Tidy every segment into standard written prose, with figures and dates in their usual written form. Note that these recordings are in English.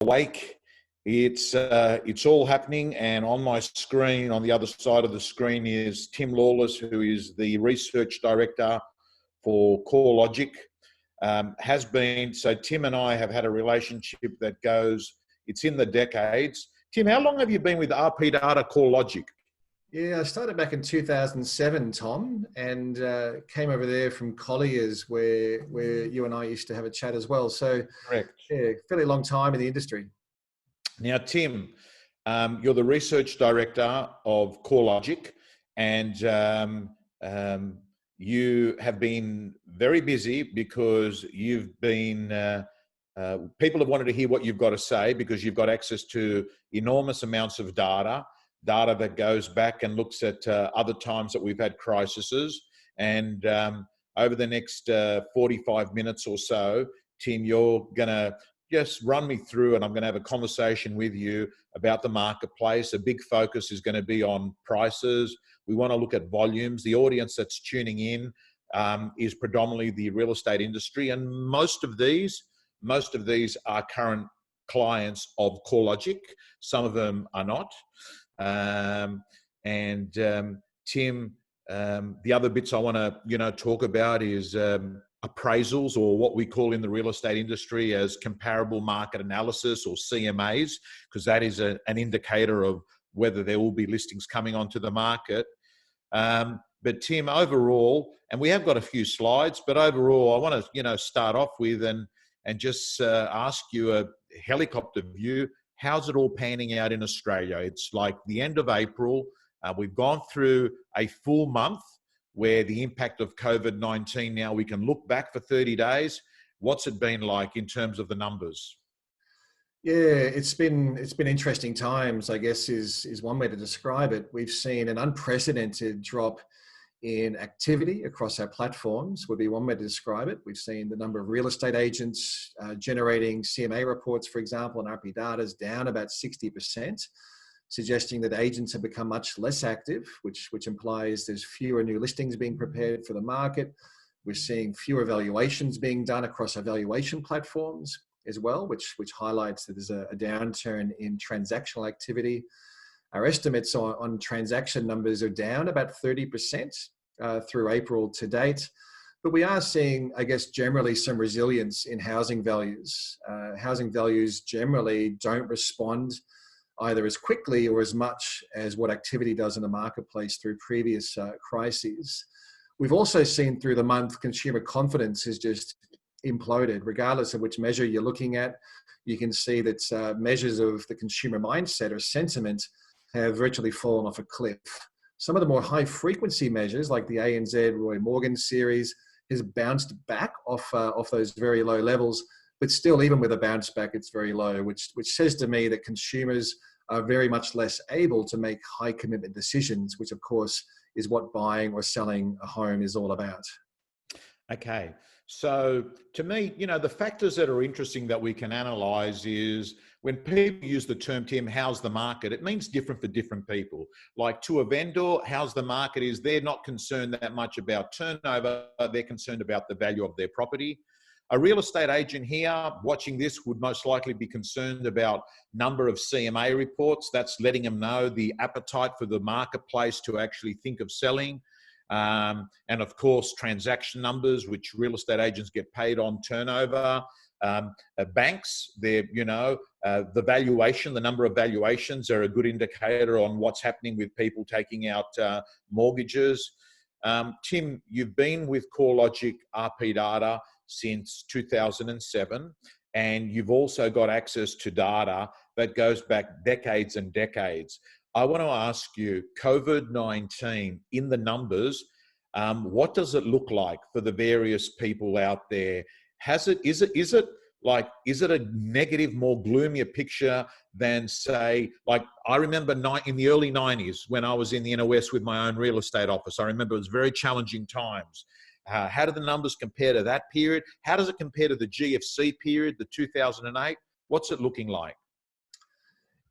awake. It's all happening, and on my screen, on the other side of the screen, is Tim Lawless, who is the research director for CoreLogic. Has been, so Tim and I have had a relationship that goes, it's in the decades. Tim, how long have you been with RP Data CoreLogic? Yeah, I started back in 2007, Tom, and came over there from Collier's, where you and I used to have a chat as well. So, Correct. yeah, fairly long time in the industry. Now, Tim, you're the research director of CoreLogic, and you have been very busy because you've been, people have wanted to hear what you've got to say because you've got access to enormous amounts of data that goes back and looks at other times that we've had crises. And over the next 45 minutes or so, Tim, you're going to just run me through, and I'm going to have a conversation with you about the marketplace. A big focus is going to be on prices. We want to look at volumes. The audience that's tuning in is predominantly the real estate industry, and most of these are current clients of CoreLogic. Some of them are not. Tim, the other bits I want to talk about is appraisals, or what we call in the real estate industry as comparable market analysis, or CMAs, because that is an indicator of whether there will be listings coming onto the market. But Tim, overall, and we have got a few slides, but overall, I want to start off with and just ask you a helicopter view. How's it all panning out in Australia? It's like the end of April. We've gone through a full month where the impact of COVID-19, now we can look back for 30 days. What's it been like in terms of the numbers? Yeah, it's been interesting times, I guess, is one way to describe it. We've seen an unprecedented drop in activity across our platforms, would be one way to describe it. We've seen the number of real estate agents generating CMA reports, for example, and RP Data is down about 60%. Suggesting that agents have become much less active, which implies there's fewer new listings being prepared for the market. We're seeing fewer valuations being done across our valuation platforms as well, which highlights that there's a downturn in transactional activity. Our estimates on transaction numbers are down about 30% through April to date. But we are seeing, I guess, generally some resilience in housing values. Housing values generally don't respond either as quickly or as much as what activity does in the marketplace through previous crises. We've also seen through the month consumer confidence has just imploded. Regardless of which measure you're looking at, you can see that measures of the consumer mindset or sentiment have virtually fallen off a cliff. Some of the more high frequency measures like the ANZ Roy Morgan series has bounced back off those very low levels, but still, even with a bounce back, it's very low, which says to me that consumers are very much less able to make high commitment decisions, which of course is what buying or selling a home is all about. Okay. So to me, the factors that are interesting that we can analyze is when people use the term, Tim, how's the market? It means different for different people. Like to a vendor, how's the market is they're not concerned that much about turnover. They're concerned about the value of their property. A real estate agent here watching this would most likely be concerned about number of CMA reports. That's letting them know the appetite for the marketplace to actually think of selling. And of course, transaction numbers, which real estate agents get paid on turnover. Banks, the valuation, the number of valuations are a good indicator on what's happening with people taking out mortgages. Tim, you've been with CoreLogic RP Data since 2007, and you've also got access to data that goes back decades and decades. I want to ask you, COVID-19 in the numbers, what does it look like for the various people out there? Is it a negative, more gloomier picture than, say, like I remember in the early 90s when I was in the inner west with my own real estate office. I remember it was very challenging times. How do the numbers compare to that period? How does it compare to the GFC period, the 2008? What's it looking like?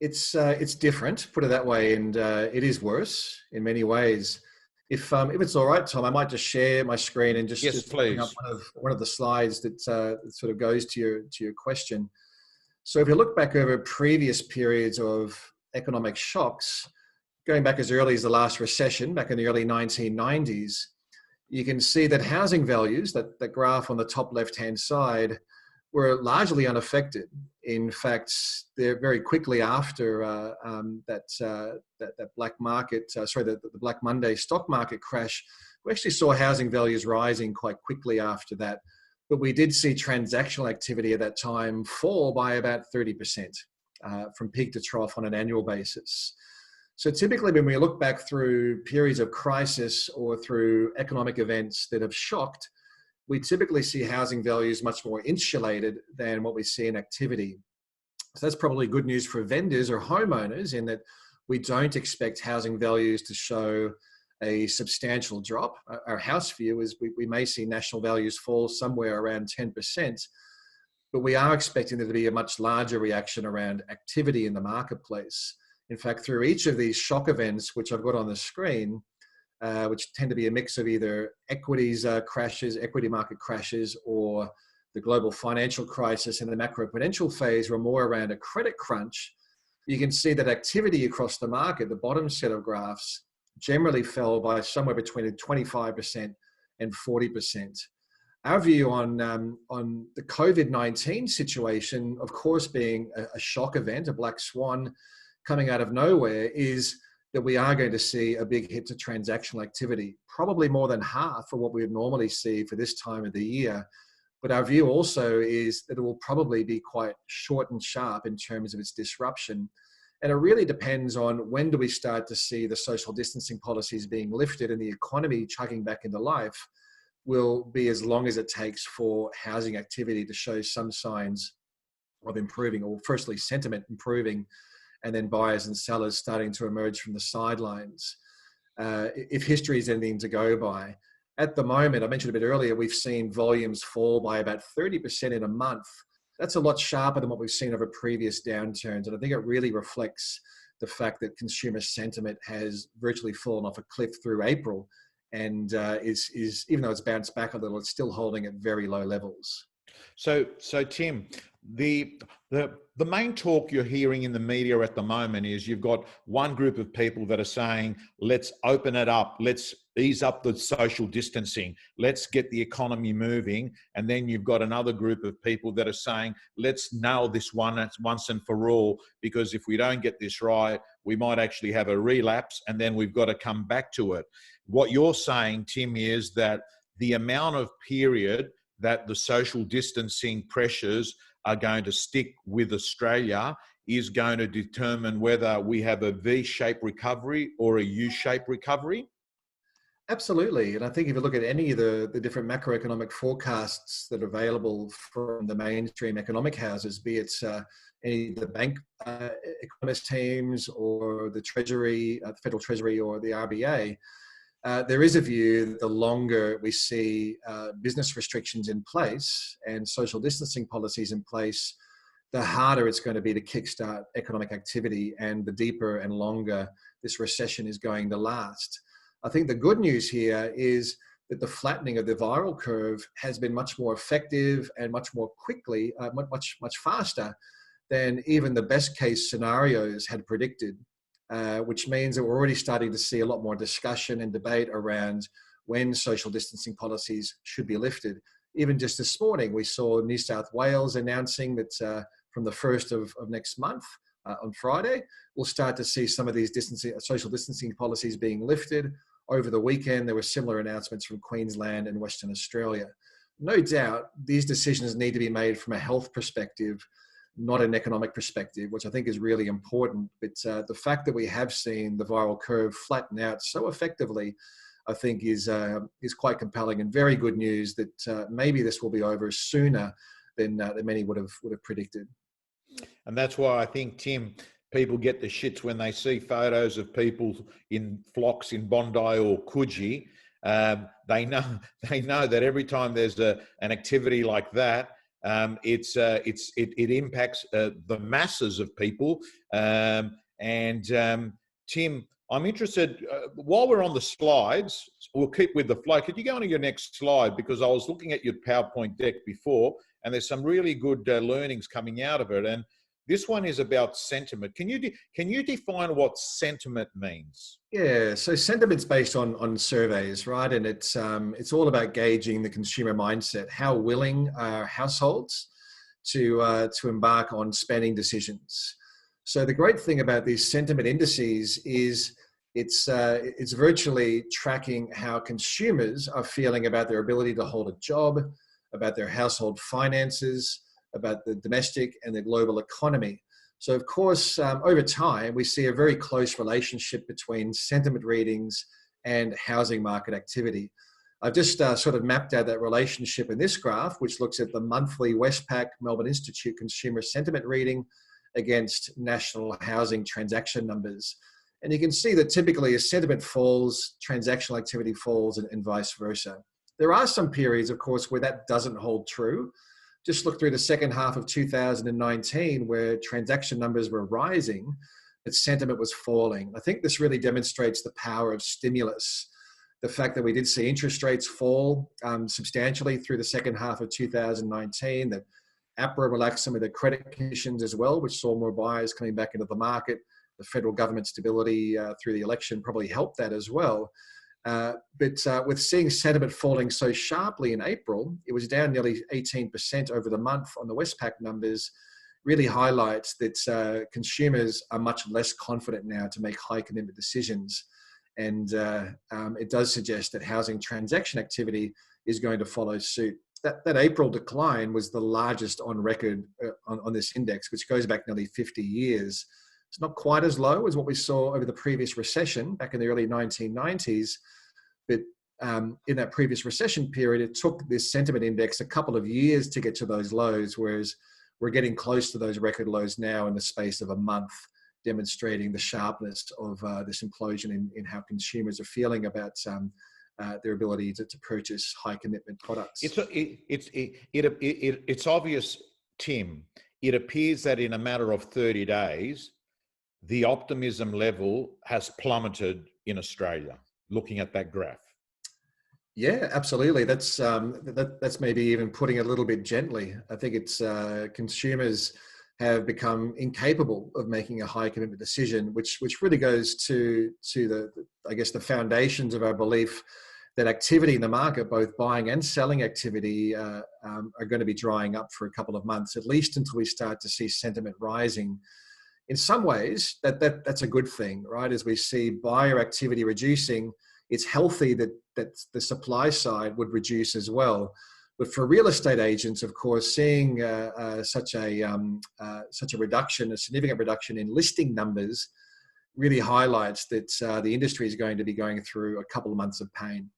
It's different, put it that way, and it is worse in many ways. If it's all right, Tom, I might just share my screen and just please. bring up one of the slides that sort of goes to your question. So if you look back over previous periods of economic shocks, going back as early as the last recession, back in the early 1990s, you can see that housing values, that graph on the top left-hand side, were largely unaffected. In fact, they're very quickly after that black market, the Black Monday stock market crash, we actually saw housing values rising quite quickly after that. But we did see transactional activity at that time fall by about 30% from peak to trough on an annual basis. So typically when we look back through periods of crisis or through economic events that have shocked, we typically see housing values much more insulated than what we see in activity. So that's probably good news for vendors or homeowners in that we don't expect housing values to show a substantial drop. Our house view is we may see national values fall somewhere around 10%, but we are expecting there to be a much larger reaction around activity in the marketplace. In fact, through each of these shock events, which I've got on the screen, which tend to be a mix of either equities crashes, equity market crashes, or the global financial crisis and the macroprudential phase were more around a credit crunch, you can see that activity across the market, the bottom set of graphs, generally fell by somewhere between 25% and 40%. Our view on the COVID-19 situation, of course, being a shock event, a black swan coming out of nowhere, is that we are going to see a big hit to transactional activity, probably more than half of what we would normally see for this time of the year. But our view also is that it will probably be quite short and sharp in terms of its disruption. And it really depends on when do we start to see the social distancing policies being lifted and the economy chugging back into life will be as long as it takes for housing activity to show some signs of improving, or firstly sentiment improving, and then buyers and sellers starting to emerge from the sidelines. If history is anything to go by, at the moment, I mentioned a bit earlier, we've seen volumes fall by about 30% in a month. That's a lot sharper than what we've seen over previous downturns. And I think it really reflects the fact that consumer sentiment has virtually fallen off a cliff through April, and is even though it's bounced back a little, it's still holding at very low levels. So Tim, the main talk you're hearing in the media at the moment is you've got one group of people that are saying, let's open it up, let's ease up the social distancing, let's get the economy moving. And then you've got another group of people that are saying, let's nail this once and for all, because if we don't get this right, we might actually have a relapse and then we've got to come back to it. What you're saying, Tim, is that the amount of period that the social distancing pressures are going to stick with Australia is going to determine whether we have a V-shaped recovery or a U-shaped recovery? Absolutely. And I think if you look at any of the different macroeconomic forecasts that are available from the mainstream economic houses, be it any of the bank economist teams or the Treasury, the Federal Treasury or the RBA, there is a view that the longer we see business restrictions in place and social distancing policies in place, the harder it's going to be to kickstart economic activity and the deeper and longer this recession is going to last. I think the good news here is that the flattening of the viral curve has been much more effective and much more quickly, much faster than even the best case scenarios had predicted. Which means that we're already starting to see a lot more discussion and debate around when social distancing policies should be lifted. Even just this morning, we saw New South Wales announcing that from the 1st of next month, on Friday, we'll start to see some of these social distancing policies being lifted. Over the weekend, there were similar announcements from Queensland and Western Australia. No doubt, these decisions need to be made from a health perspective, not an economic perspective, which I think is really important. But the fact that we have seen the viral curve flatten out so effectively, I think is quite compelling and very good news that maybe this will be over sooner than many would have predicted. And that's why I think, Tim, people get the shits when they see photos of people in flocks in Bondi or Coogee. They know that every time there's an activity like that, it impacts the masses of people. Tim, I'm interested, while we're on the slides, we'll keep with the flow. Could you go on to your next slide? Because I was looking at your PowerPoint deck before, and there's some really good learnings coming out of it. And This one is about sentiment. Can you define what sentiment means? Yeah, so sentiment's based on surveys, right? And it's all about gauging the consumer mindset. How willing are households to embark on spending decisions? So the great thing about these sentiment indices is it's virtually tracking how consumers are feeling about their ability to hold a job, about their household finances, about the domestic and the global economy. So of course, over time, we see a very close relationship between sentiment readings and housing market activity. I've just sort of mapped out that relationship in this graph, which looks at the monthly Westpac Melbourne Institute consumer sentiment reading against national housing transaction numbers. And you can see that typically as sentiment falls, transactional activity falls and vice versa. There are some periods, of course, where that doesn't hold true. Just look through the second half of 2019 where transaction numbers were rising, but sentiment was falling. I think this really demonstrates the power of stimulus. The fact that we did see interest rates fall substantially through the second half of 2019, that APRA relaxed some of the credit conditions as well, which saw more buyers coming back into the market. The federal government stability through the election probably helped that as well. But with seeing sentiment falling so sharply in April, it was down nearly 18% over the month on the Westpac numbers, really highlights that consumers are much less confident now to make high commitment decisions. And it does suggest that housing transaction activity is going to follow suit. That April decline was the largest on record on this index, which goes back nearly 50 years. It's not quite as low as what we saw over the previous recession back in the early 1990s, but in that previous recession period, it took this sentiment index a couple of years to get to those lows, whereas we're getting close to those record lows now in the space of a month, demonstrating the sharpness of this implosion in how consumers are feeling about their ability to purchase high commitment products. It's obvious, Tim. It appears that in a matter of 30 days, the optimism level has plummeted in Australia, looking at that graph. Yeah, absolutely. That's maybe even putting it a little bit gently. I think it's consumers have become incapable of making a high commitment decision, which really goes to the foundations of our belief that activity in the market, both buying and selling activity, are going to be drying up for a couple of months, at least until we start to see sentiment rising. In some ways, that's a good thing, right? As we see buyer activity reducing, it's healthy that the supply side would reduce as well. But for real estate agents, of course, seeing such a reduction, a significant reduction in listing numbers, really highlights that the industry is going to be going through a couple of months of pain.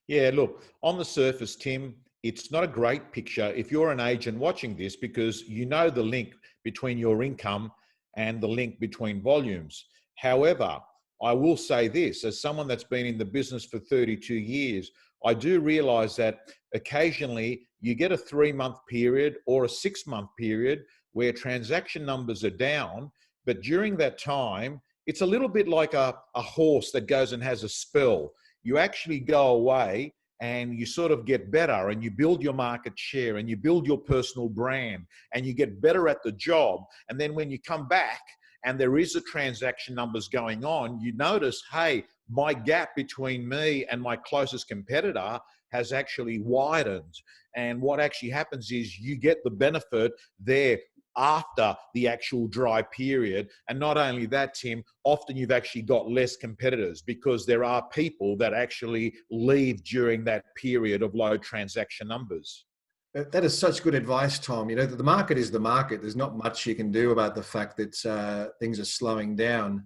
Yeah, look, on the surface, Tim, it's not a great picture if you're an agent watching this, because you know the link between your income and the link between volumes. However, I will say this, as someone that's been in the business for 32 years, I do realize that occasionally you get a 3-month period or a 6-month period where transaction numbers are down, but during that time, it's a little bit like a horse that goes and has a spell. You actually go away and you sort of get better and you build your market share and you build your personal brand and you get better at the job. And then when you come back and there is a transaction numbers going on, you notice, hey, my gap between me and my closest competitor has actually widened. And what actually happens is you get the benefit there after the actual dry period. And not only that, Tim, often you've actually got less competitors because there are people that actually leave during that period of low transaction numbers. That is such good advice, Tom. You know, the market is the market. There's not much you can do about the fact that things are slowing down.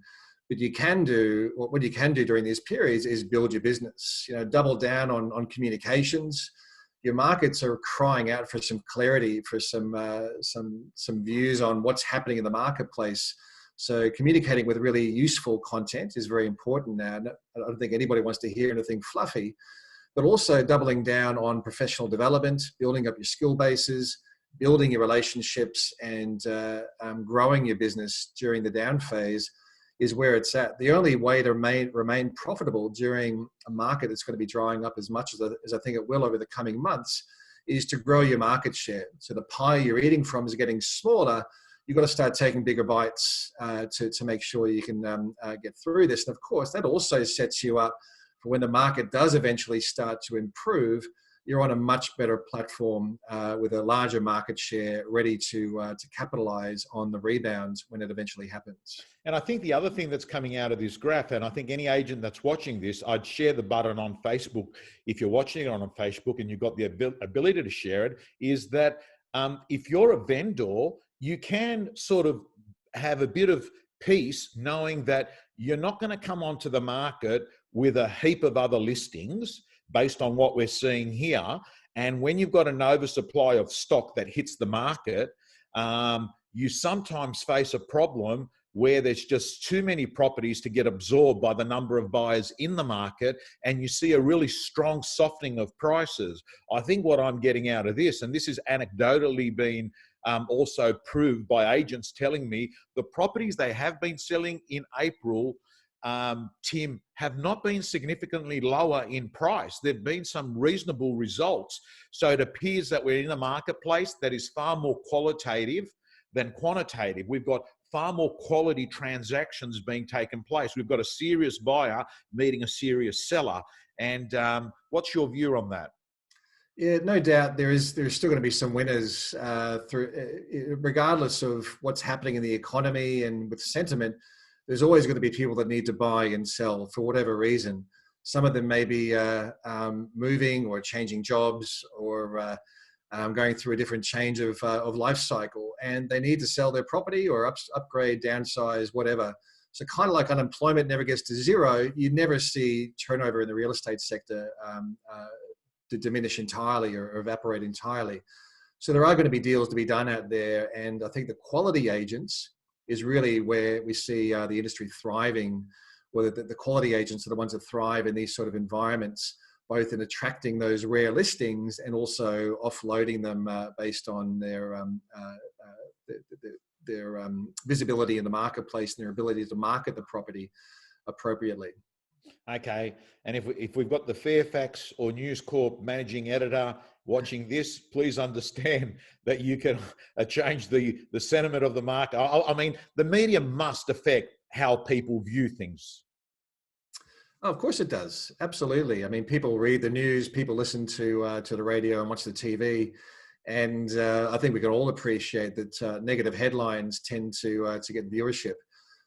But what you can do during these periods is build your business. You know, double down on communications. Your markets are crying out for some clarity, for some views on what's happening in the marketplace. So communicating with really useful content is very important now. I don't think anybody wants to hear anything fluffy, but also doubling down on professional development, building up your skill bases, building your relationships, and growing your business during the down phase is where it's at. The only way to remain profitable during a market that's going to be drying up as much as I think it will over the coming months is to grow your market share. So the pie you're eating from is getting smaller, you've got to start taking bigger bites to make sure you can get through this. And of course, that also sets you up for when the market does eventually start to improve. You're on a much better platform with a larger market share, ready to capitalize on the rebounds when it eventually happens. And I think the other thing that's coming out of this graph, and I think any agent that's watching this, I'd share the button on Facebook if you're watching it on Facebook and you've got the ability to share it, is that if you're a vendor, you can sort of have a bit of peace knowing that you're not going to come onto the market with a heap of other listings based on what we're seeing here. And when you've got an oversupply of stock that hits the market, you sometimes face a problem where there's just too many properties to get absorbed by the number of buyers in the market, and you see a really strong softening of prices. I think what I'm getting out of this, and this is anecdotally been also proved by agents telling me, the properties they have been selling in April, Tim, have not been significantly lower in price. There've been some reasonable results. So it appears that we're in a marketplace that is far more qualitative than quantitative. We've got far more quality transactions being taken place. We've got a serious buyer meeting a serious seller. And what's your view on that? Yeah, no doubt there's still going to be some winners regardless of what's happening in the economy and with sentiment. There's always going to be people that need to buy and sell for whatever reason. Some of them may be moving or changing jobs or going through a different change of life cycle, and they need to sell their property or upgrade, downsize, whatever. So kind of like unemployment never gets to zero, you never see turnover in the real estate sector to diminish entirely or evaporate entirely. So there are going to be deals to be done out there, and I think the quality agents is really where we see the industry thriving, where the quality agents are the ones that thrive in these sort of environments, both in attracting those rare listings and also offloading them based on their visibility in the marketplace and their ability to market the property appropriately. Okay, and if we've got the Fairfax or News Corp managing editor watching this, please understand that you can change the sentiment of the market. I mean, the media must affect how people view things. Oh, of course it does. Absolutely. I mean, people read the news, people listen to the radio and watch the TV. And I think we can all appreciate that negative headlines tend to get viewership.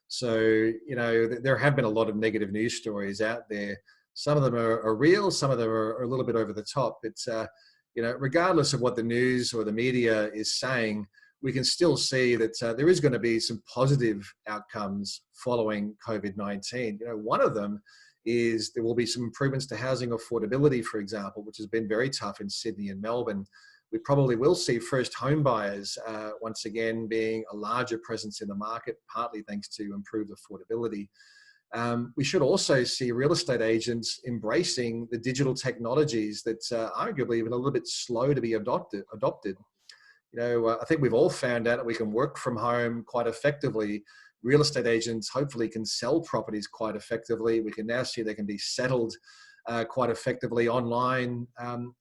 So, you know, there have been a lot of negative news stories out there. Some of them are real, some of them are a little bit over the top. It's, you know, regardless of what the news or the media is saying, we can still see that there is going to be some positive outcomes following COVID-19. You know, one of them is there will be some improvements to housing affordability, for example, which has been very tough in Sydney and Melbourne. We probably will see first home buyers once again being a larger presence in the market, partly thanks to improved affordability. We should also see real estate agents embracing the digital technologies that arguably even a little bit slow to be adopted. You know, I think we've all found out that we can work from home quite effectively. Real estate agents hopefully can sell properties quite effectively. We can now see they can be settled quite effectively online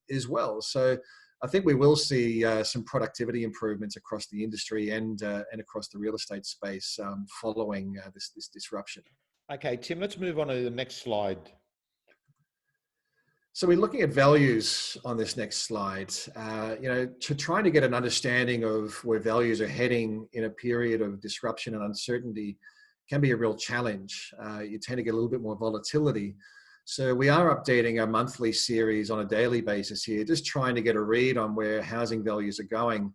as well. So I think we will see some productivity improvements across the industry and across the real estate space following this disruption. Okay, Tim, let's move on to the next slide. So we're looking at values on this next slide, you know, trying to get an understanding of where values are heading in a period of disruption and uncertainty can be a real challenge. You tend to get a little bit more volatility. So we are updating our monthly series on a daily basis here, just trying to get a read on where housing values are going.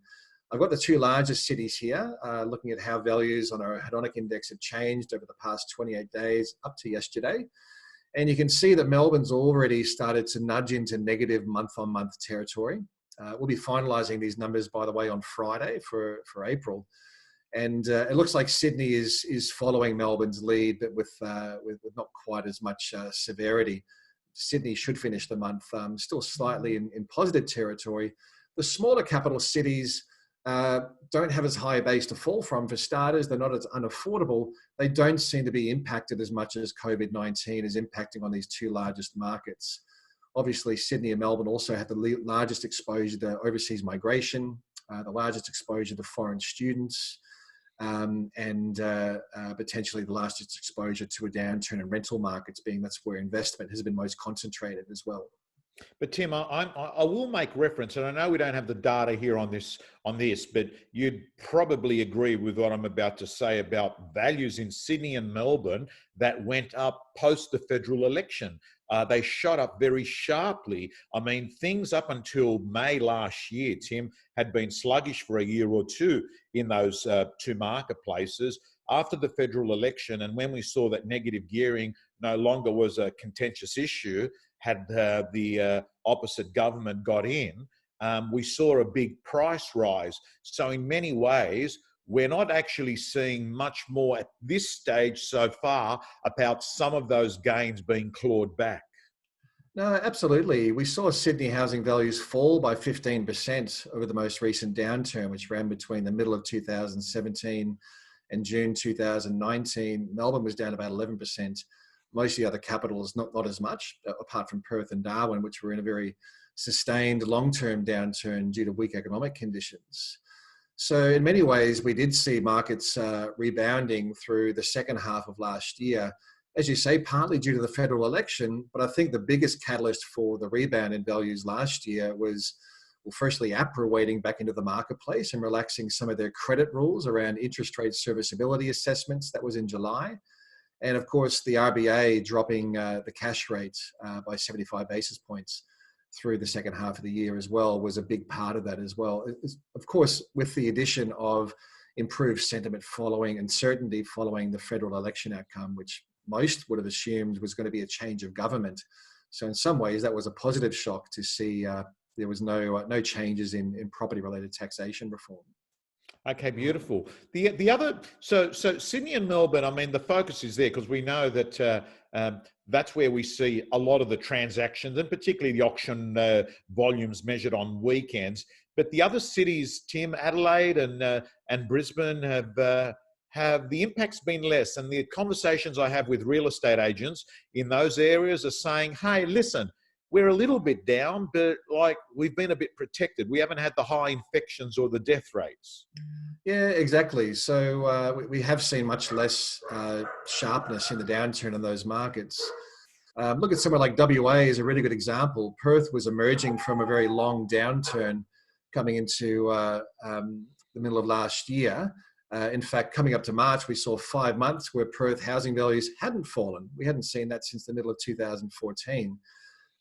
I've got the two largest cities here, looking at how values on our hedonic index have changed over the past 28 days up to yesterday. And you can see that Melbourne's already started to nudge into negative month-on-month territory. We'll be finalising these numbers, by the way, on Friday for April. And it looks like Sydney is following Melbourne's lead, but with not quite as much severity. Sydney should finish the month still slightly in positive territory. The smaller capital cities don't have as high a base to fall from. For starters, they're not as unaffordable. They don't seem to be impacted as much as COVID-19 is impacting on these two largest markets. Obviously, Sydney and Melbourne also have the largest exposure to overseas migration, the largest exposure to foreign students. and potentially the largest exposure to a downturn in rental markets, being that's where investment has been most concentrated as well. But Tim, I will make reference, and I know we don't have the data here on this, but you'd probably agree with what I'm about to say about values in Sydney and Melbourne that went up post the federal election. They shot up very sharply. I mean, things up until May last year, Tim, had been sluggish for a year or two in those two marketplaces. After the federal election, and when we saw that negative gearing no longer was a contentious issue, had the opposite government got in, we saw a big price rise. So in many ways, we're not actually seeing much more at this stage so far about some of those gains being clawed back. No, absolutely. We saw Sydney housing values fall by 15% over the most recent downturn, which ran between the middle of 2017 and June 2019. Melbourne was down about 11%. Most of the other capitals, not as much, apart from Perth and Darwin, which were in a very sustained long-term downturn due to weak economic conditions. So in many ways, we did see markets rebounding through the second half of last year, as you say, partly due to the federal election. But I think the biggest catalyst for the rebound in values last year was, well, firstly, APRA wading back into the marketplace and relaxing some of their credit rules around interest rate serviceability assessments. That was in July. And of course, the RBA dropping the cash rate by 75 basis points through the second half of the year as well was a big part of that as well. Of course, with the addition of improved sentiment following and certainty following the federal election outcome, which most would have assumed was going to be a change of government. So in some ways, that was a positive shock to see there was no changes in property-related taxation reform. Okay, beautiful. The other, so Sydney and Melbourne, I mean, the focus is there because we know that that's where we see a lot of the transactions, and particularly the auction volumes measured on weekends. But the other cities, Tim, Adelaide and Brisbane, have the impact's been less. And the conversations I have with real estate agents in those areas are saying, hey, listen, we're a little bit down, but like we've been a bit protected. We haven't had the high infections or the death rates. Yeah, exactly. So we have seen much less sharpness in the downturn in those markets. Look at somewhere like WA is a really good example. Perth was emerging from a very long downturn coming into the middle of last year. In fact, coming up to March, we saw 5 months where Perth housing values hadn't fallen. We hadn't seen that since the middle of 2014.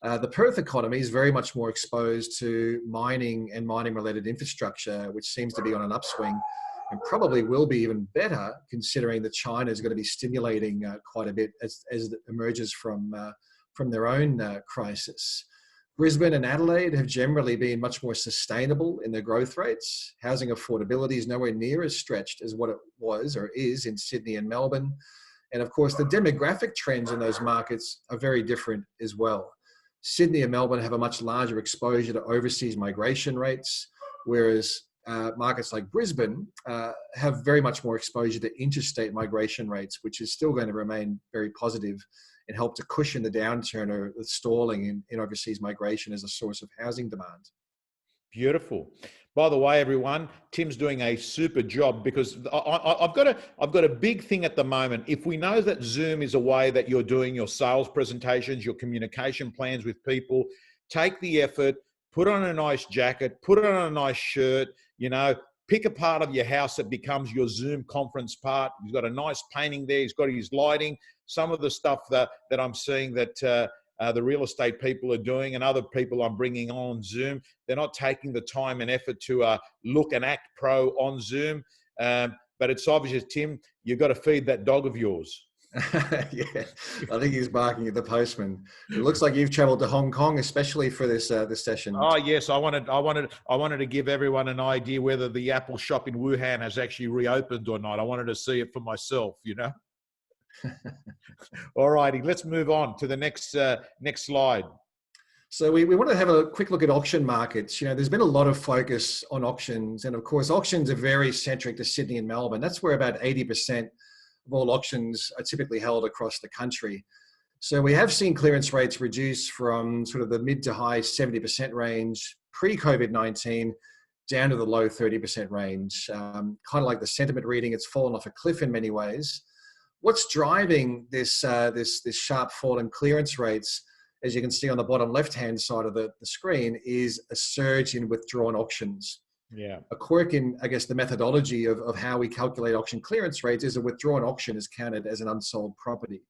The Perth economy is very much more exposed to mining and mining-related infrastructure, which seems to be on an upswing and probably will be even better considering that China is going to be stimulating quite a bit as it emerges from their own crisis. Brisbane and Adelaide have generally been much more sustainable in their growth rates. Housing affordability is nowhere near as stretched as what it was or is in Sydney and Melbourne. And of course, the demographic trends in those markets are very different as well. Sydney and Melbourne have a much larger exposure to overseas migration rates, whereas markets like Brisbane have very much more exposure to interstate migration rates, which is still going to remain very positive and help to cushion the downturn or the stalling in overseas migration as a source of housing demand. Beautiful. By the way, everyone, Tim's doing a super job because I've got a big thing at the moment. If we know that Zoom is a way that you're doing your sales presentations, your communication plans with people, take the effort, put on a nice jacket, put on a nice shirt, pick a part of your house that becomes your Zoom conference part. He's got a nice painting there. He's got his lighting. Some of the stuff that I'm seeing that the real estate people are doing and other people I'm bringing on Zoom, they're not taking the time and effort to look and act pro on Zoom. But it's obvious, Tim, you've got to feed that dog of yours. Yeah, I think he's barking at the postman. It looks like you've travelled to Hong Kong, especially for this session. Oh yes, I wanted to give everyone an idea whether the Apple shop in Wuhan has actually reopened or not. I wanted to see it for myself, All righty, let's move on to the next slide. So we want to have a quick look at auction markets. There's been a lot of focus on auctions, and of course, auctions are very centric to Sydney and Melbourne. That's where about 80% of all auctions are typically held across the country. So we have seen clearance rates reduce from sort of the mid to high 70% range pre-COVID-19 down to the low 30% range. Kind of like the sentiment reading, it's fallen off a cliff in many ways. What's driving this sharp fall in clearance rates, as you can see on the bottom left-hand side of the screen, is a surge in withdrawn auctions. Yeah. A quirk in, I guess, the methodology of how we calculate auction clearance rates is a withdrawn auction is counted as an unsold property.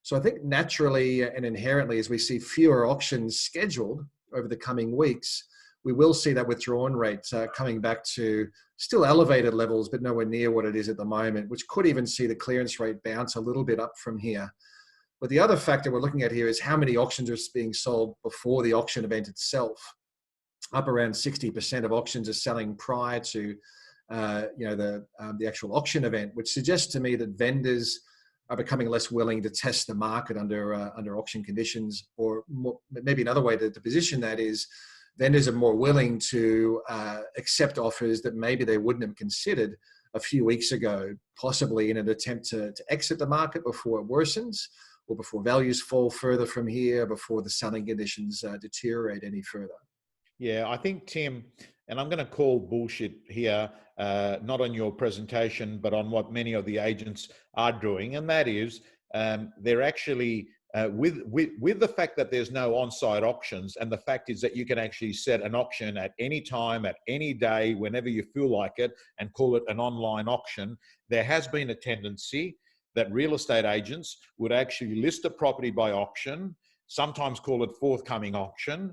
So I think naturally and inherently, as we see fewer auctions scheduled over the coming weeks, we will see that withdrawn rate coming back to still elevated levels, but nowhere near what it is at the moment, which could even see the clearance rate bounce a little bit up from here. But the other factor we're looking at here is how many auctions are being sold before the auction event itself. Up around 60% of auctions are selling prior to the actual auction event, which suggests to me that vendors are becoming less willing to test the market under auction conditions, or more, maybe another way to position that is vendors are more willing to accept offers that maybe they wouldn't have considered a few weeks ago, possibly in an attempt to exit the market before it worsens, or before values fall further from here, before the selling conditions deteriorate any further. Yeah, I think, Tim, and I'm going to call bullshit here, not on your presentation, but on what many of the agents are doing, and that is they're actually, with the fact that there's no on-site auctions, and the fact is that you can actually set an auction at any time, at any day, whenever you feel like it, and call it an online auction. There has been a tendency that real estate agents would actually list a property by auction, sometimes call it forthcoming auction,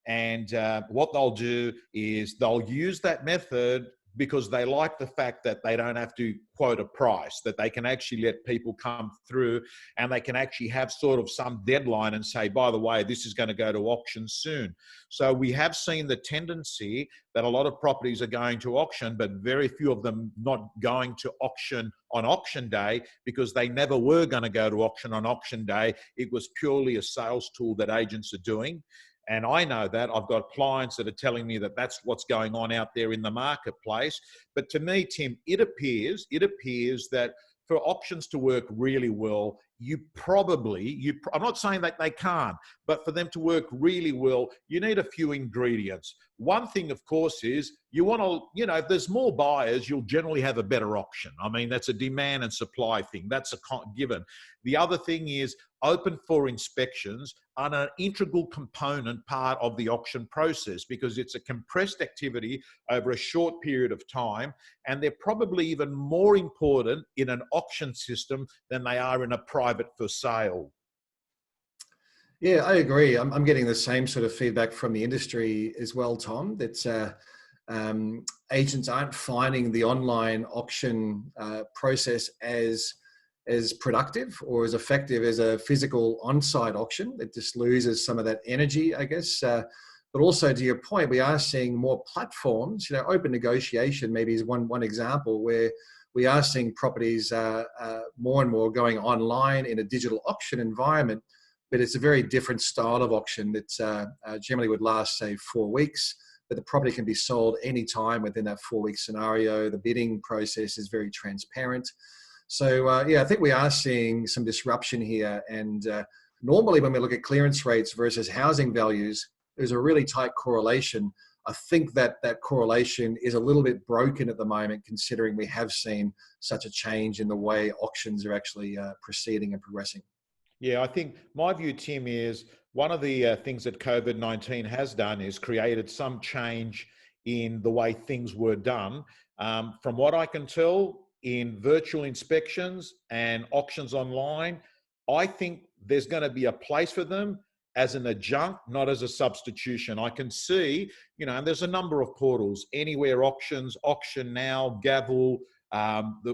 and what they'll do is they'll use that method because they like the fact that they don't have to quote a price, that they can actually let people come through, and they can actually have sort of some deadline and say, by the way, this is going to go to auction soon. So we have seen the tendency that a lot of properties are going to auction, but very few of them not going to auction on auction day, because they never were going to go to auction on auction day. It was purely a sales tool that agents are doing. And I know that. I've got clients that are telling me that that's what's going on out there in the marketplace. But to me, Tim, it appears that for auctions to work really well, I'm not saying that they can't, but for them to work really well, you need a few ingredients. One thing, of course, is you want to, if there's more buyers, you'll generally have a better auction. I mean, that's a demand and supply thing. That's a given. The other thing is open for inspections are an integral component part of the auction process, because it's a compressed activity over a short period of time, and they're probably even more important in an auction system than they are in a private for sale. Yeah, I agree. I'm getting the same sort of feedback from the industry as well, Tom, that agents aren't finding the online auction process as productive or as effective as a physical on-site auction. It just loses some of that energy, I guess. But also, to your point, we are seeing more platforms. Open negotiation maybe is one example where we are seeing properties more and more going online in a digital auction environment. But it's a very different style of auction that generally would last, say, 4 weeks. But the property can be sold anytime within that 4-week scenario. The bidding process is very transparent. So, I think we are seeing some disruption here. And normally when we look at clearance rates versus housing values, there's a really tight correlation. I think that correlation is a little bit broken at the moment, considering we have seen such a change in the way auctions are actually proceeding and progressing. Yeah, I think my view, Tim, is one of the things that COVID-19 has done is created some change in the way things were done. From what I can tell, in virtual inspections and auctions online, I think there's going to be a place for them as an adjunct, not as a substitution. I can see, and there's a number of portals, Anywhere Auctions, Auction Now, Gavel.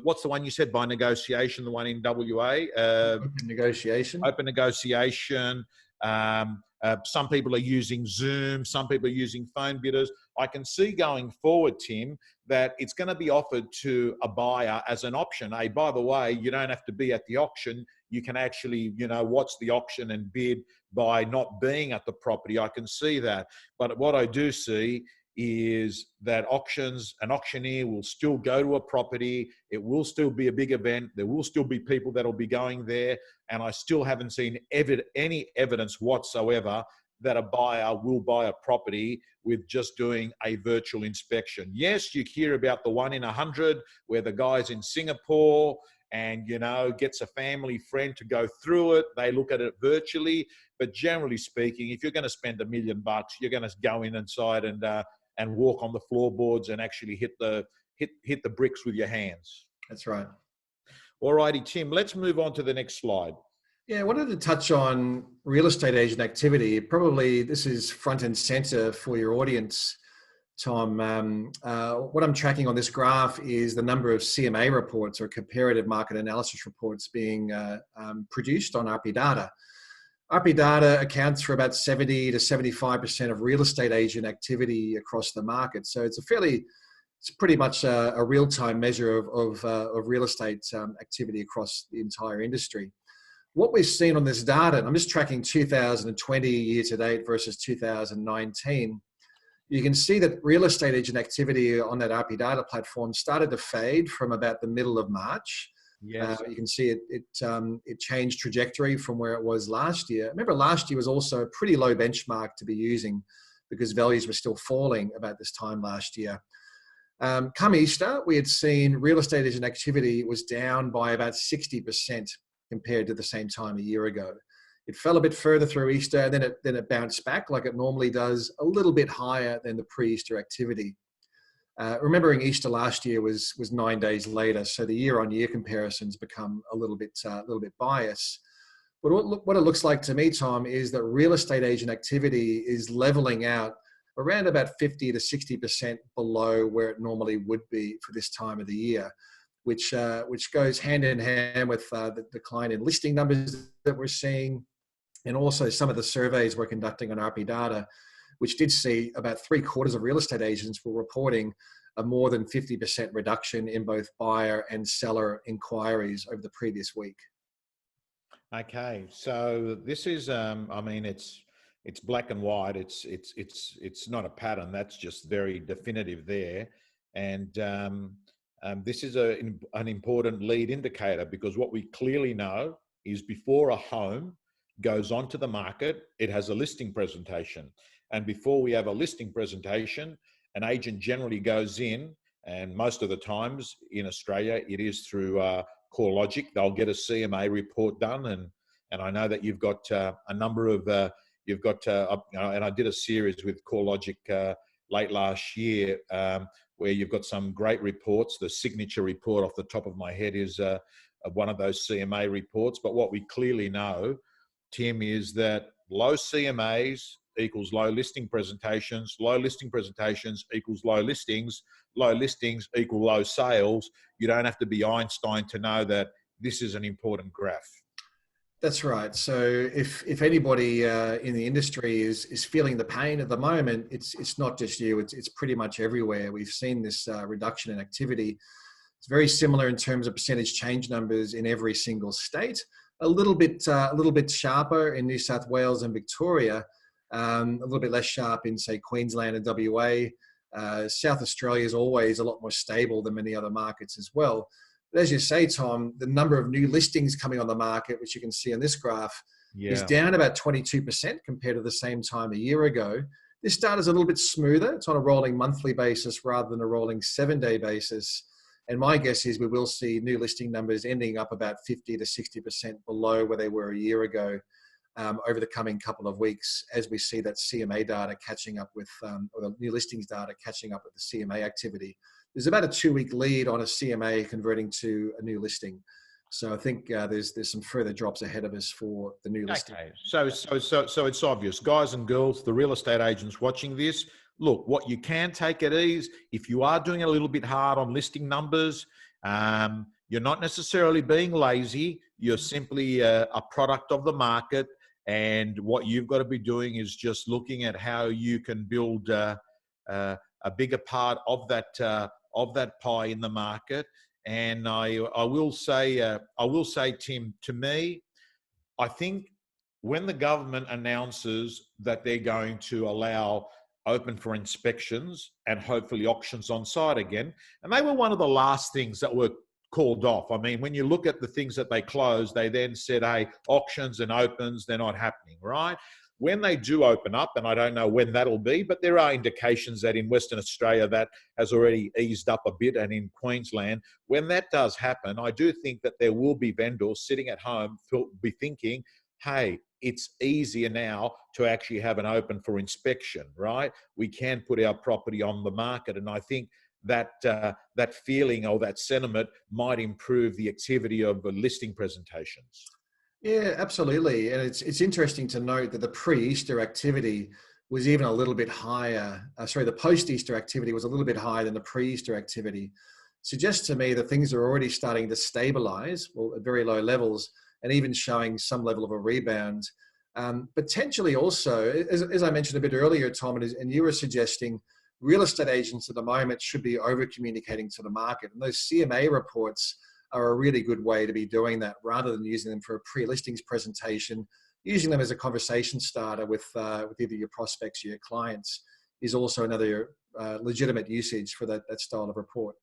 What's the one you said, by negotiation, the one in WA? Open negotiation. Open negotiation. Some people are using Zoom. Some people are using phone bidders. I can see going forward, Tim, that it's going to be offered to a buyer as an option. Hey, by the way, you don't have to be at the auction. You can actually, watch the auction and bid by not being at the property. I can see that. But what I do see is that an auctioneer will still go to a property. It will still be a big event. There will still be people that will be going there. And I still haven't seen any evidence whatsoever that a buyer will buy a property with just doing a virtual inspection. Yes, you hear about the 1 in 100 where the guy's in Singapore and, you know, gets a family friend to go through it. They look at it virtually. But generally speaking, if you're going to spend $1 million, you're going to go inside and walk on the floorboards and actually hit the bricks with your hands. That's right. All righty, Tim, let's move on to the next slide. Yeah, I wanted to touch on real estate agent activity. Probably this is front and center for your audience, Tom. What I'm tracking on this graph is the number of CMA reports or comparative market analysis reports being produced on RP data. RP data accounts for about 70 to 75% of real estate agent activity across the market. So it's pretty much a real-time measure of real estate activity across the entire industry. What we've seen on this data, and I'm just tracking 2020 year to date versus 2019, you can see that real estate agent activity on that RP data platform started to fade from about the middle of March. Yes. You can see it changed trajectory from where it was last year. Remember, last year was also a pretty low benchmark to be using because values were still falling about this time last year. Come Easter, we had seen real estate agent activity was down by about 60% compared to the same time a year ago. It fell a bit further through Easter, and then it bounced back like it normally does, a little bit higher than the pre-Easter activity. Remembering Easter last year was 9 days later, so the year-on-year comparisons become a little bit biased. But what it looks like to me, Tom, is that real estate agent activity is leveling out around about 50 to 60% below where it normally would be for this time of the year, which goes hand in hand with the decline in listing numbers that we're seeing, and also some of the surveys we're conducting on RP data, which did see about 3/4 of real estate agents were reporting a more than 50% reduction in both buyer and seller inquiries over the previous week. Okay, so this is, I mean, it's black and white. It's not a pattern. That's just very definitive there, and this is an important lead indicator, because what we clearly know is before a home goes onto the market, it has a listing presentation, and before we have a listing presentation, an agent generally goes in, and most of the times in Australia it is through CoreLogic. They'll get a CMA report done, and I know that you've got a number of and I did a series with CoreLogic late last year where you've got some great reports. The signature report off the top of my head is one of those CMA reports. But what we clearly know, Tim, is that low CMAs equals low listing presentations equals low listings equal low sales. You don't have to be Einstein to know that this is an important graph. That's right. So if anybody in the industry is feeling the pain at the moment, it's not just you. It's pretty much everywhere. We've seen this reduction in activity. It's very similar in terms of percentage change numbers in every single state. A little bit sharper in New South Wales and Victoria. A little bit less sharp in, say, Queensland and WA. South Australia is always a lot more stable than many other markets as well. But as you say, Tom, the number of new listings coming on the market, which you can see on this graph, is down about 22% compared to the same time a year ago. This data is a little bit smoother. It's on a rolling monthly basis rather than a rolling 7-day basis. And my guess is we will see new listing numbers ending up about 50 to 60% below where they were a year ago over the coming couple of weeks, as we see that CMA data catching up with, or the new listings data catching up with the CMA activity. There's about a 2-week lead on a CMA converting to a new listing. So I think there's some further drops ahead of us for the new listing. Okay, so it's obvious, guys and girls, the real estate agents watching this. Look, what you can take at ease, if you are doing it a little bit hard on listing numbers, you're not necessarily being lazy. You're simply a product of the market, and what you've got to be doing is just looking at how you can build a bigger part of that pie in the market. And I will say, Tim, to me, I think when the government announces that they're going to allow open for inspections and hopefully auctions on site again, and they were one of the last things that were called off. I mean, when you look at the things that they closed, they then said, hey, auctions and opens, they're not happening, right? when they do open up, and I don't know when that'll be, but there are indications that in Western Australia that has already eased up a bit, and in Queensland, when that does happen, I do think that there will be vendors sitting at home be thinking, hey, it's easier now to actually have an open for inspection, right? We can put our property on the market. And I think that that feeling or that sentiment might improve the activity of listing presentations. Yeah, absolutely. And it's interesting to note that the pre-Easter activity was even a little bit higher. The post-Easter activity was a little bit higher than the pre-Easter activity. Suggests to me that things are already starting to stabilize, well, at very low levels, and even showing some level of a rebound. Potentially also, as I mentioned a bit earlier, Tom, and you were suggesting, real estate agents at the moment should be over-communicating to the market. And those CMA reports are a really good way to be doing that, rather than using them for a pre-listings presentation. Using them as a conversation starter with either your prospects or your clients is also another legitimate usage for that style of report.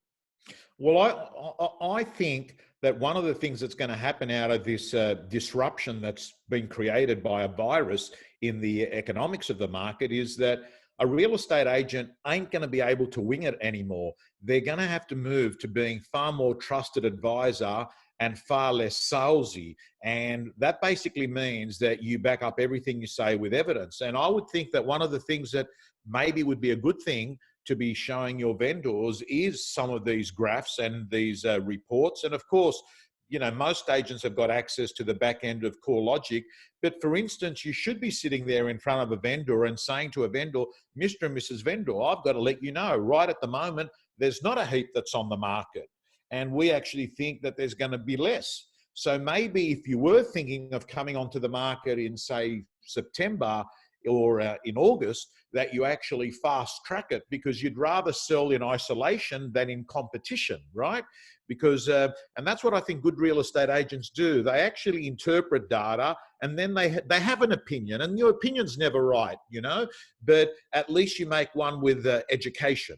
Well, I think that one of the things that's going to happen out of this disruption that's been created by a virus in the economics of the market is that a real estate agent ain't going to be able to wing it anymore. They're going to have to move to being far more trusted advisor and far less salesy. And that basically means that you back up everything you say with evidence. And I would think that one of the things that maybe would be a good thing to be showing your vendors is some of these graphs and these reports. And of course, you know, most agents have got access to the back end of CoreLogic. But for instance, you should be sitting there in front of a vendor and saying to a vendor, Mr. and Mrs. Vendor, I've got to let you know, right at the moment, there's not a heap that's on the market. And we actually think that there's going to be less. So maybe if you were thinking of coming onto the market in, say, September or in August, that you actually fast track it, because you'd rather sell in isolation than in competition, right? Because, and that's what I think good real estate agents do. They actually interpret data, and then they have an opinion, and your opinion's never right, you know, but at least you make one with education.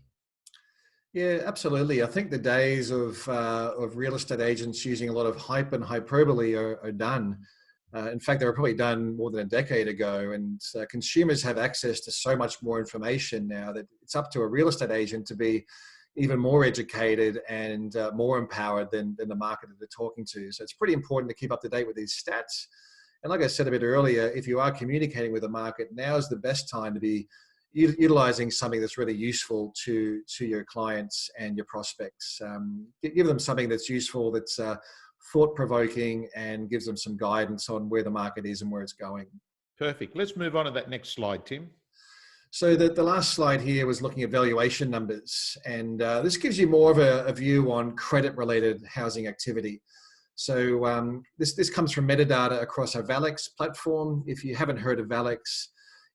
Yeah, absolutely. I think the days of real estate agents using a lot of hype and hyperbole are done. In fact, they were probably done more than a decade ago, and consumers have access to so much more information now that it's up to a real estate agent to be even more educated and more empowered than the market that they're talking to. So it's pretty important to keep up to date with these stats. And like I said a bit earlier, if you are communicating with the market, now is the best time to be utilizing something that's really useful to your clients and your prospects. Give them something that's useful, that's thought-provoking, and gives them some guidance on where the market is and where it's going. Perfect. Let's move on to that next slide, Tim. So the last slide here was looking at valuation numbers, and this gives you more of a view on credit-related housing activity. So this comes from metadata across our Valix platform. If you haven't heard of Valix,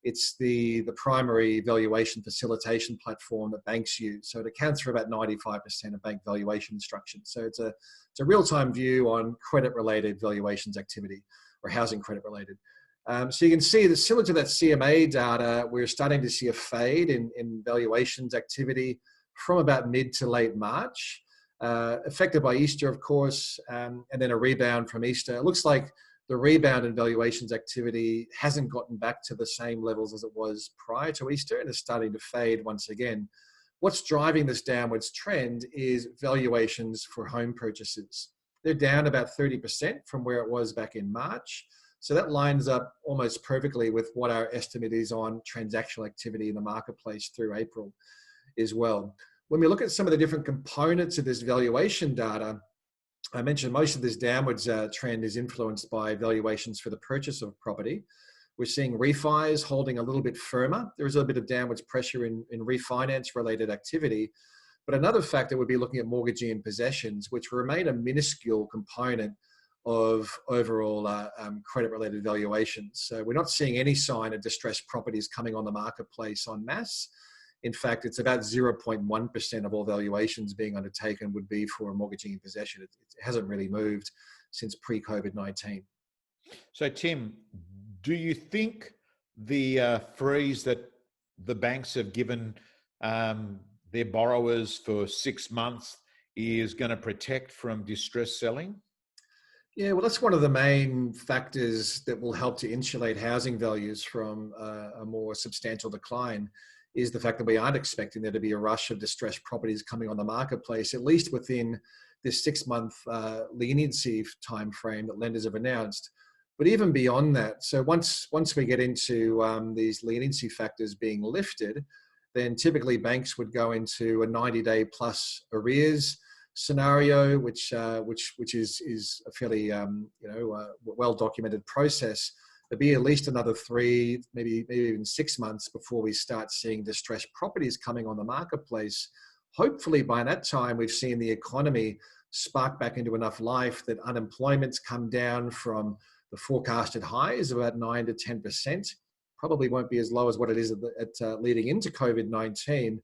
it's the primary valuation facilitation platform that banks use. So it accounts for about 95% of bank valuation instructions. So it's a real-time view on credit-related valuations activity, or housing credit-related. So you can see that similar to that CMA data, we're starting to see a fade in valuations activity from about mid to late March, affected by Easter, of course, and then a rebound from Easter. It looks like the rebound in valuations activity hasn't gotten back to the same levels as it was prior to Easter, and is starting to fade once again. What's driving this downwards trend is valuations for home purchases. They're down about 30% from where it was back in March. So that lines up almost perfectly with what our estimate is on transactional activity in the marketplace through April as well. When we look at some of the different components of this valuation data, I mentioned most of this downwards trend is influenced by valuations for the purchase of property. We're seeing refis holding a little bit firmer. There is a bit of downwards pressure in refinance related activity. But another factor would be looking at mortgagee and possessions, which remain a minuscule component of overall credit related valuations. So we're not seeing any sign of distressed properties coming on the marketplace en masse. In fact, it's about 0.1% of all valuations being undertaken would be for a mortgagee in possession. It hasn't really moved since pre-COVID-19. So, Tim, do you think the freeze that the banks have given their borrowers for 6 months is going to protect from distress selling? Yeah, well, that's one of the main factors that will help to insulate housing values from a more substantial decline, is the fact that we aren't expecting there to be a rush of distressed properties coming on the marketplace, at least within this 6-month leniency time frame that lenders have announced. But even beyond that, so once we get into these leniency factors being lifted, then typically banks would go into a 90-day plus arrears scenario, which is a fairly well documented process. There'll be at least another 3, maybe even 6 months before we start seeing distressed properties coming on the marketplace. Hopefully, by that time, we've seen the economy spark back into enough life that unemployment's come down from the forecasted highs of about 9 to 10%. Probably won't be as low as what it is at leading into COVID-19.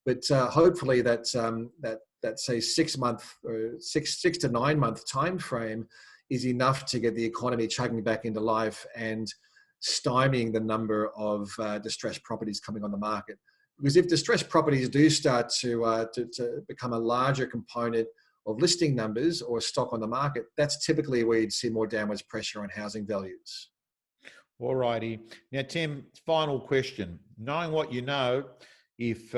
But hopefully that say 6 month or six to 9 month time frame is enough to get the economy chugging back into life and stymieing the number of distressed properties coming on the market. Because if distressed properties do start to become a larger component of listing numbers or stock on the market, that's typically where you'd see more downwards pressure on housing values. All righty. Now, Tim, final question. Knowing what you know, if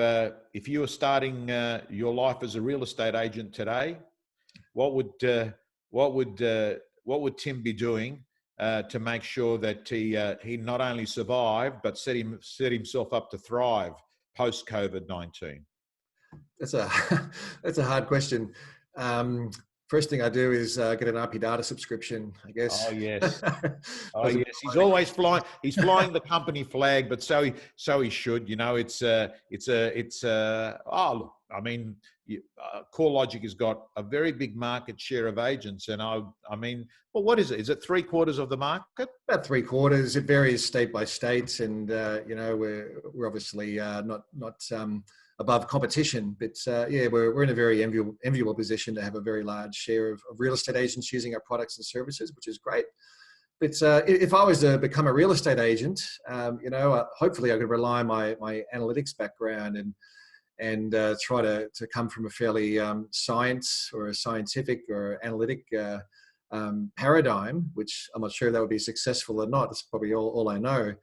you were starting your life as a real estate agent today, what would Tim be doing to make sure that he not only survived but set himself up to thrive post COVID-19? That's a that's a hard question. First thing I do is get an RP data subscription, I guess. Oh yes, oh yes. He's always flying. He's flying the company flag, but so he should. You know, it's oh look, I mean, CoreLogic has got a very big market share of agents, and I mean, well, what is it? Is it 3/4 of the market? About 3/4. It varies state by state, and we're obviously not above competition, but yeah, we're in a very enviable position to have a very large share of real estate agents using our products and services, which is great. But if I was to become a real estate agent, hopefully I could rely on my analytics background and try to come from a fairly science or a scientific or analytic paradigm, which I'm not sure if that would be successful or not. That's probably all I know.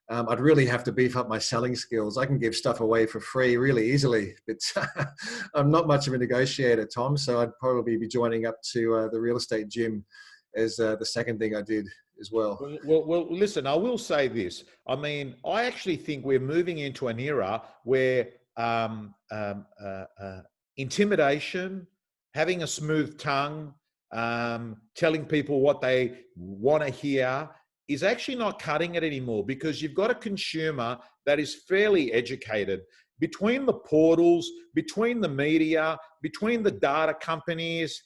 I'd really have to beef up my selling skills. I can give stuff away for free really easily, but I'm not much of a negotiator, Tom, so I'd probably be joining up to the real estate gym as the second thing I did as well. Well, listen, I will say this. I mean, I actually think we're moving into an era where intimidation, having a smooth tongue, telling people what they want to hear is actually not cutting it anymore, because you've got a consumer that is fairly educated. Between the portals, between the media, between the data companies,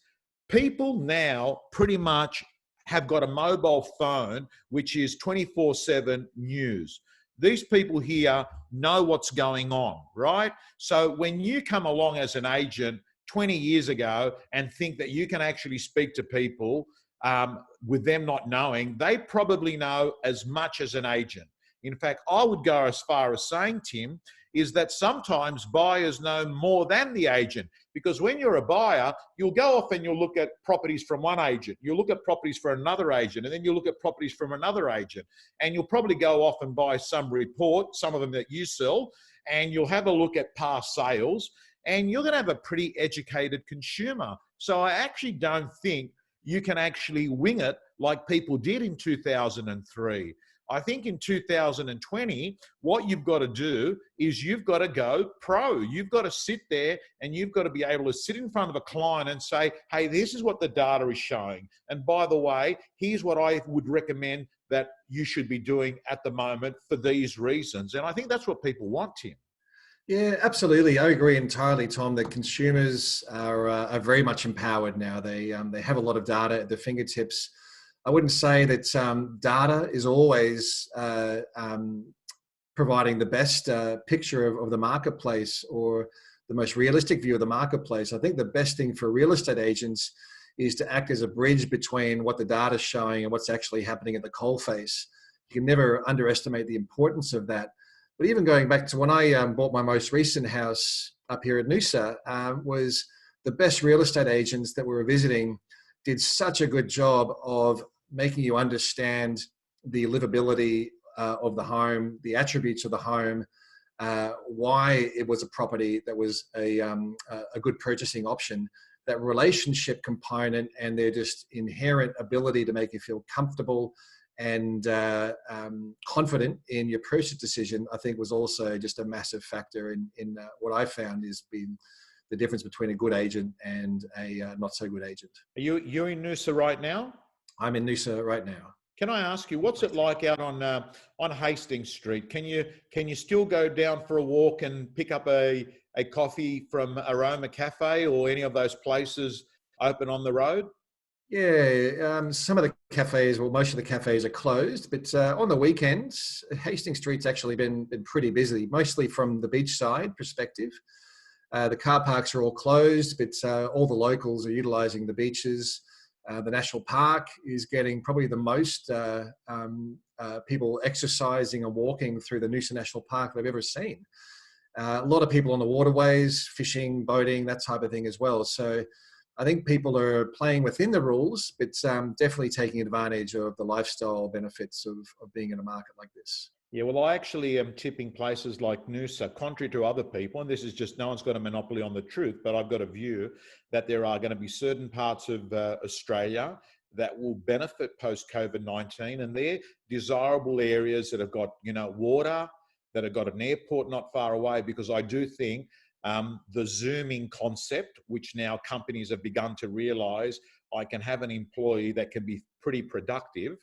people now pretty much have got a mobile phone which is 24/7 news. These people here know what's going on, right? So when you come along as an agent 20 years ago and think that you can actually speak to people with them not knowing, they probably know as much as an agent. In fact, I would go as far as saying, Tim, is that sometimes buyers know more than the agent, because when you're a buyer, you'll go off and you'll look at properties from one agent, you'll look at properties for another agent, and then you'll look at properties from another agent, and you'll probably go off and buy some report, some of them that you sell, and you'll have a look at past sales, and you're going to have a pretty educated consumer. So I actually don't think you can actually wing it like people did in 2003. I think in 2020, what you've got to do is you've got to go pro. You've got to sit there and you've got to be able to sit in front of a client and say, hey, this is what the data is showing. And by the way, here's what I would recommend that you should be doing at the moment for these reasons. And I think that's what people want, Tim. Yeah, absolutely. I agree entirely, Tom, that consumers are very much empowered now. They have a lot of data at their fingertips. I wouldn't say that data is always providing the best picture of the marketplace or the most realistic view of the marketplace. I think the best thing for real estate agents is to act as a bridge between what the data is showing and what's actually happening at the coalface. You can never underestimate the importance of that. But even going back to when I bought my most recent house up here at Noosa, was the best real estate agents that we were visiting did such a good job of making you understand the livability of the home, the attributes of the home, why it was a property that was a good purchasing option, that relationship component and their just inherent ability to make you feel comfortable and confident in your purchase decision, I think was also just a massive factor in what I found is been the difference between a good agent and a not so good agent. Are you in Noosa right now? I'm in Noosa right now. Can I ask you, what's it like out on Hastings Street? Can you still go down for a walk and pick up a coffee from Aroma Cafe or any of those places open on the road? Yeah, some of the cafes, well, most of the cafes are closed, but on the weekends, Hastings Street's actually been pretty busy, mostly from the beachside perspective. The car parks are all closed, but all the locals are utilising the beaches. The National Park is getting probably the most people exercising and walking through the Noosa National Park they've ever seen. A lot of people on the waterways, fishing, boating, that type of thing as well. So I think people are playing within the rules, but definitely taking advantage of the lifestyle benefits of being in a market like this. Yeah, well, I actually am tipping places like Noosa, contrary to other people, and this is just no one's got a monopoly on the truth, but I've got a view that there are going to be certain parts of Australia that will benefit post-COVID-19, and they're desirable areas that have got, water, that have got an airport not far away, because I do think the Zooming concept, which now companies have begun to realise, I can have an employee that can be pretty productive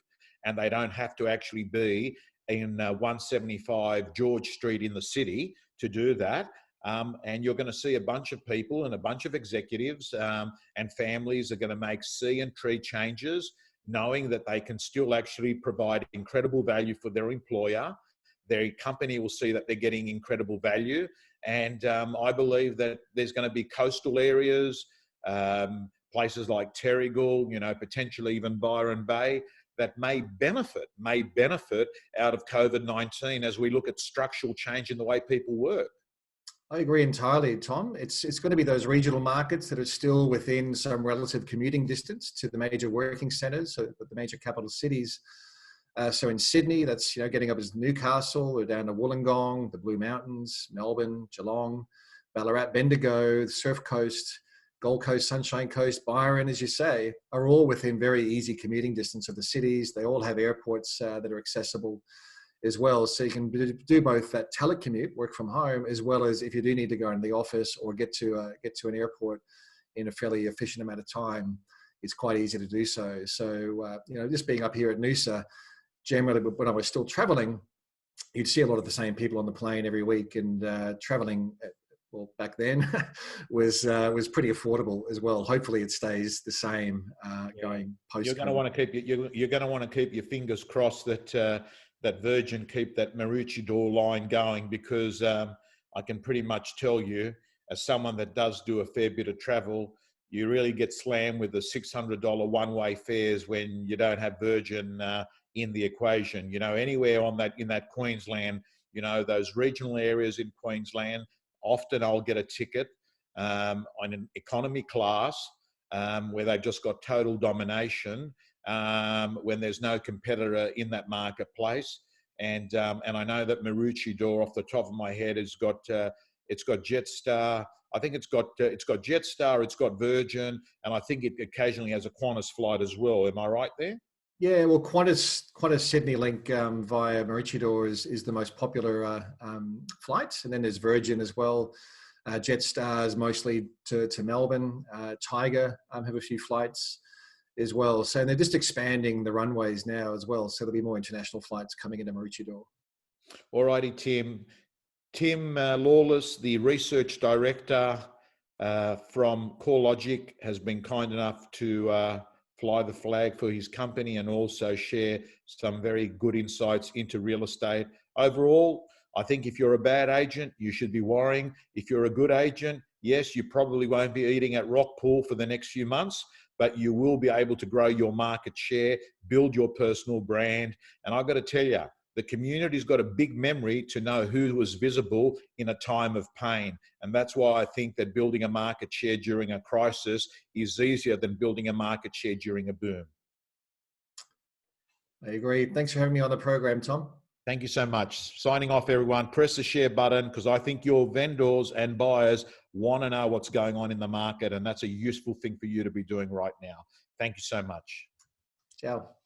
and they don't have to actually be in 175 George Street in the city to do that. And you're going to see a bunch of people and a bunch of executives and families are going to make sea and tree changes, knowing that they can still actually provide incredible value for their employer. Their company will see that they're getting incredible value. And I believe that there's going to be coastal areas, places like Terrigal, potentially even Byron Bay, that may benefit out of COVID-19 as we look at structural change in the way people work. I agree entirely, Tom. It's going to be those regional markets that are still within some relative commuting distance to the major working centres, so the major capital cities. So in Sydney, that's getting up as Newcastle, or down to Wollongong, the Blue Mountains, Melbourne, Geelong, Ballarat, Bendigo, the Surf Coast, Gold Coast, Sunshine Coast, Byron, as you say, are all within very easy commuting distance of the cities. They all have airports that are accessible as well. So you can do both that telecommute, work from home, as well as if you do need to go into the office or get to an airport in a fairly efficient amount of time, it's quite easy to do so. So, just being up here at Noosa, generally when I was still traveling, you'd see a lot of the same people on the plane every week, and traveling well, back then was pretty affordable as well. Hopefully it stays the same going post. You're going to want to keep your fingers crossed that that Virgin keep that Maroochydore line going, because I can pretty much tell you, as someone that does do a fair bit of travel, you really get slammed with the $600 one-way fares when you don't have Virgin in the equation. Anywhere in that Queensland, those regional areas in Queensland, often I'll get a ticket on an economy class where they've just got total domination when there's no competitor in that marketplace. And I know that Maroochydore, off the top of my head, has got it's got Jetstar. I think it's got Jetstar, it's got Virgin, and I think it occasionally has a Qantas flight as well. Am I right there? Yeah, well, Qantas Sydney link via Maroochydore is the most popular flight, and then there's Virgin as well. Jetstar's mostly to Melbourne. Tiger have a few flights as well. So they're just expanding the runways now as well. So there'll be more international flights coming into Maroochydore. All righty, Tim. Tim Lawless, the research director from CoreLogic, has been kind enough to fly the flag for his company and also share some very good insights into real estate. Overall, I think if you're a bad agent, you should be worrying. If you're a good agent, yes, you probably won't be eating at Rockpool for the next few months, but you will be able to grow your market share, build your personal brand. And I've got to tell you, The community's got a big memory to know who was visible in a time of pain. And that's why I think that building a market share during a crisis is easier than building a market share during a boom. I agree. Thanks for having me on the program, Tom. Thank you so much. Signing off, everyone. Press the share button because I think your vendors and buyers want to know what's going on in the market, and that's a useful thing for you to be doing right now. Thank you so much. Ciao.